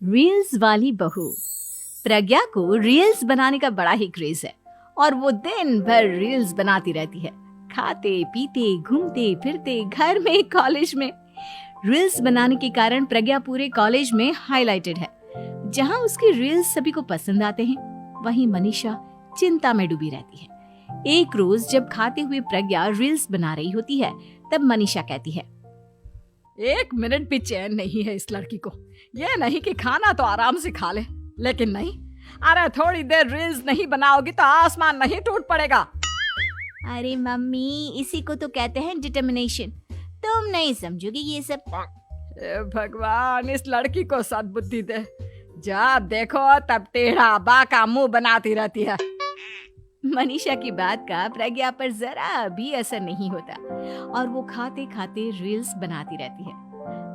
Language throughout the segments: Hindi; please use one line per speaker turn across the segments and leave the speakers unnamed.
रील्स वाली बहू। प्रज्ञा को रील्स बनाने का बड़ा ही क्रेज है और वो दिन भर रील्स बनाती रहती है। खाते पीते घूमते फिरते घर में कॉलेज में रील्स बनाने के कारण प्रज्ञा पूरे कॉलेज में हाईलाइटेड है। जहां उसकी रील्स सभी को पसंद आते हैं, वहीं मनीषा चिंता में डूबी रहती है। एक रोज जब खाते हुए प्रज्ञा रील्स बना रही होती है, तब मनीषा कहती है,
एक मिनट भी चैन नहीं है इस लड़की को। ये नहीं कि खाना तो आराम से खा ले, लेकिन नहीं, अरे थोड़ी देर रील्स नहीं बनाओगी तो आसमान नहीं टूट पड़ेगा।
अरे मम्मी, इसी को तो कहते हैं डिटर्मिनेशन। तुम नहीं समझोगी ये सब।
भगवान, इस लड़की को सद्बुद्धि दे। जब देखो तब टेढ़ा बाका मुंह बनाती रहती है।
मनीषा की बात का प्रज्ञा पर जरा भी असर नहीं होता और वो खाते खाते रील्स बनाती रहती है।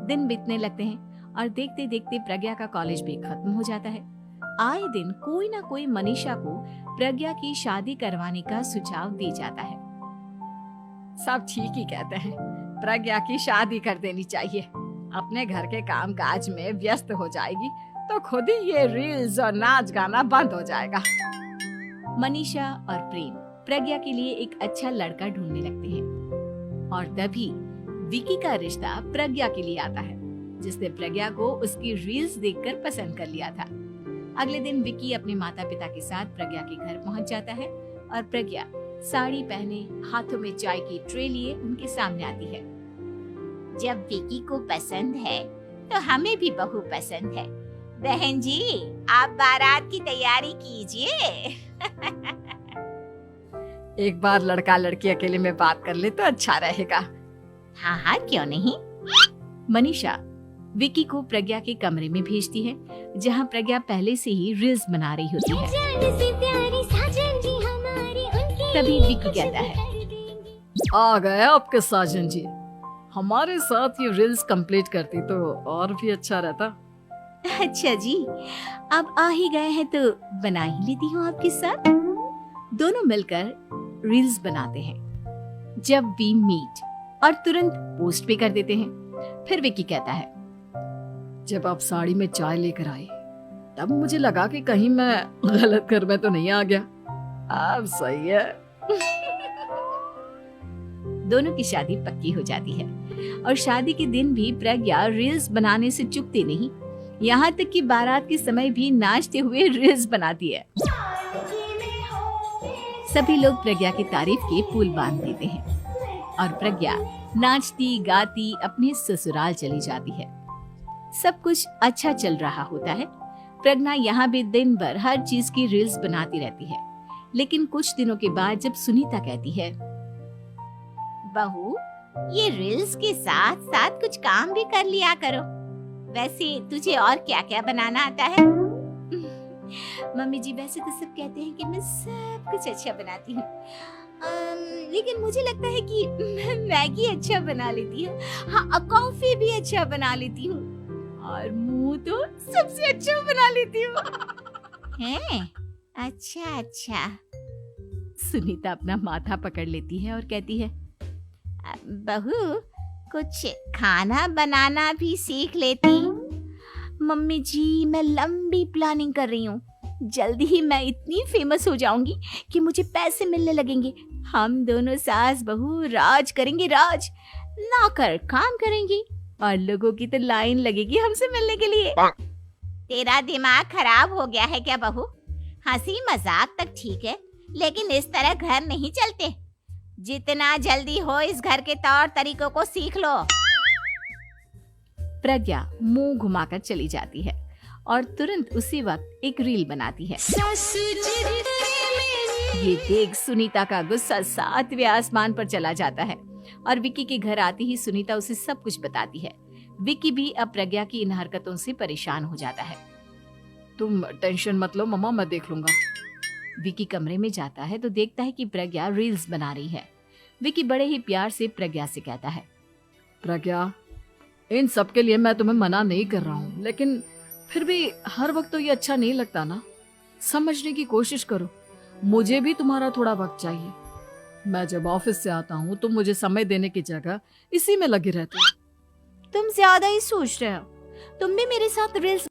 दिन बीतने लगते हैं और देखते देखते प्रज्ञा का कॉलेज भी खत्म हो जाता है। आए दिन कोई ना कोई मनीषा को प्रज्ञा की शादी करवाने का सुझाव दे जाता है।
सब ठीक ही कहते हैं, प्रज्ञा की शादी कर देनी चाहिए। अपने घर के काम काज में व्यस्त हो जाएगी तो खुद ही ये रील्स और नाच गाना बंद हो जाएगा।
मनीषा और प्रेम प्रज्ञा के लिए एक अच्छा लड़का ढूंढने लगते हैं और तभी विकी का रिश्ता प्रज्ञा के लिए आता है, जिसने प्रज्ञा को उसकी रील्स देखकर पसंद कर लिया था। अगले दिन विकी अपने माता पिता के साथ प्रज्ञा के घर पहुंच जाता है और प्रज्ञा साड़ी पहने हाथों में चाय की ट्रे लिए उनके सामने आती है।
जब विकी को पसंद है तो हमें भी बहू पसंद है। बहन जी, आप बारात की तैयारी कीजिए।
एक बार लड़का लड़की अकेले में बात कर ले तो अच्छा रहेगा।
हाँ हाँ, क्यों नहीं।
मनीषा विकी को प्रज्ञा के कमरे में भेजती है, जहां प्रज्ञा पहले से ही रील्स बना रही होती है। तभी विकी कहता है,
आ गए आपके साजन जी। हमारे साथ ये रील्स कंप्लीट करती तो और भी अच्छा रहता।
अच्छा जी, अब आ ही गए हैं तो बना ही लेती हूँ आपके साथ। दोनों मिलकर रील्स बनाते हैं। जब वी मीट और तुरंत पोस्ट भी कर देते हैं। फिर विकी कहता है,
जब आप साड़ी में चाय लेकर आई तब मुझे लगा कि कहीं मैं गलत घर में तो नहीं आ गया। अब सही है।
दोनों की शादी पक्की हो जाती है और शादी के दिन भी प्रज्ञा रील्स बनाने से चूकती नहीं। यहाँ तक कि बारात के समय भी नाचते हुए रील्स बनाती है। सभी लोग प्रज्ञा की तारीफ के पुल बांध देते हैं और प्रज्ञा नाचती गाती अपने ससुराल चली जाती है। सब कुछ अच्छा चल रहा होता है। प्रज्ञा यहाँ भी दिन भर हर चीज की रील्स बनाती रहती है। लेकिन कुछ दिनों के बाद जब सुनीता कहती है,
बहू, ये रील्स के साथ साथ कुछ काम भी कर लिया करो। वैसे तुझे और क्या क्या बनाना आता है?
मम्मी जी, वैसे तो सब कहते हैं कि मैं सब कुछ अच्छा बनाती हूँ, लेकिन मुझे लगता है कि मैं मैगी अच्छा बना लेती हूँ। हाँ, कॉफी भी अच्छा बना लेती हूँ और मुंह तो सबसे अच्छा बना लेती हूँ।
हैं? अच्छा अच्छा।
सुनीता अपना माथा पकड़ लेती है और कहती है,
बहू, कुछ खाना बनाना भी सीख लेती।
मम्मी जी, मैं लंबी प्लानिंग कर रही हूँ। जल्दी ही मैं इतनी फेमस हो जाऊंगी कि मुझे पैसे मिलने लगेंगे। हम दोनों सास बहू राज करेंगे, राज। नौकर काम करेंगी और लोगों की तो लाइन लगेगी हमसे मिलने के लिए।
तेरा दिमाग खराब हो गया है क्या बहू? हंसी मजाक तक ठीक है, लेकिन इस तरह घर नहीं चलते। जितना जल्दी हो इस घर के तौर तरीकों को सीख लो।
प्रज्ञा मुंह घुमाकर चली जाती है और तुरंत उसी वक्त एक रील बनाती है। ये देख सुनीता का गुस्सा 7वें आसमान पर चला जाता है और विकी के घर आती ही सुनीता उसे सब कुछ बताती है। विकी भी अब प्रज्ञा की इन हरकतों से परेशान हो जाता है।
तुम टेंशन मत लो मम्मा, मैं देख लूंगा।
विकी कमरे में जाता है तो देखता है कि प्रज्ञा रील्स बना रही है। विकी बड़े ही प्यार से प्रज्ञा से कहता है,
प्रज्ञा, इन सब के लिए मैं तुम्हें मना नहीं कर रहा हूँ, लेकिन फिर भी हर वक्त तो ये अच्छा नहीं लगता ना। समझने की कोशिश करो, मुझे भी तुम्हारा थोड़ा वक्त चाहिए। मैं जब ऑफिस से आता हूँ तो मुझे समय देने की जगह इसी में लगे रहते हो।
तुम ज्यादा ही सोच रहे हो। तुम भी मेरे साथ रील्स